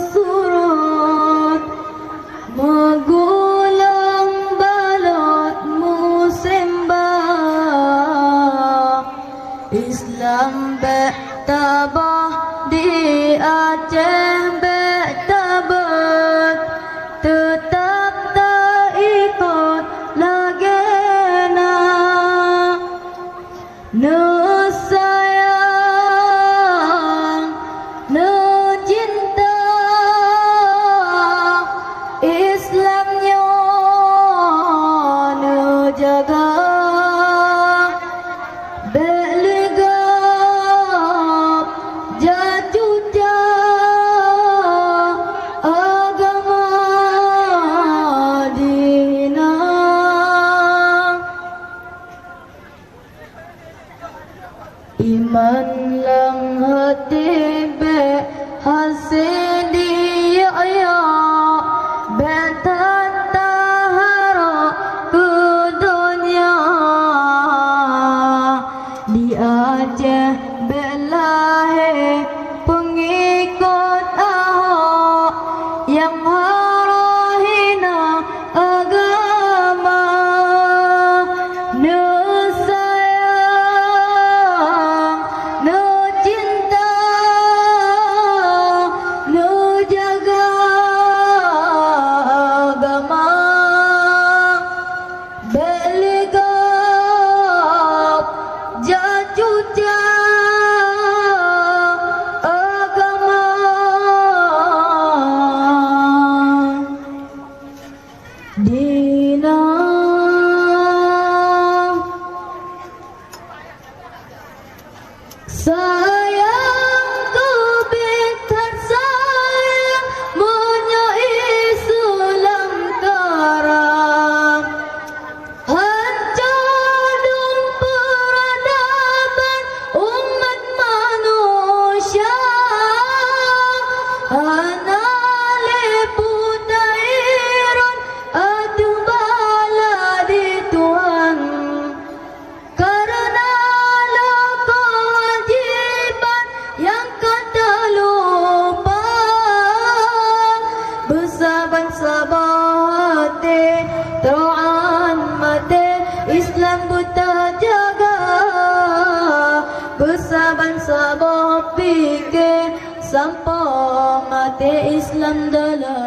Mesurut Megulang balot musembah Islam bertabah di Aceh bertabat tetap tak ikut lagena sayang cinta Islamnya jaga belegap jatuja agama dina iman lang hati be hasil dia betan tahara ke dunia di Aceh belahe pengikut Ahok yang harahina agama sayang cinta jaga agama belegap jajuja agama dina sayangku bitar sayang punya Islam karam hancur peradaban umat manusia anale putairun adu bala di Tuhan karena lo kewajiban yang kata lupa bersabar hati teroan mati Islam buta jaga bersabar fikir sampai mati Islam dalam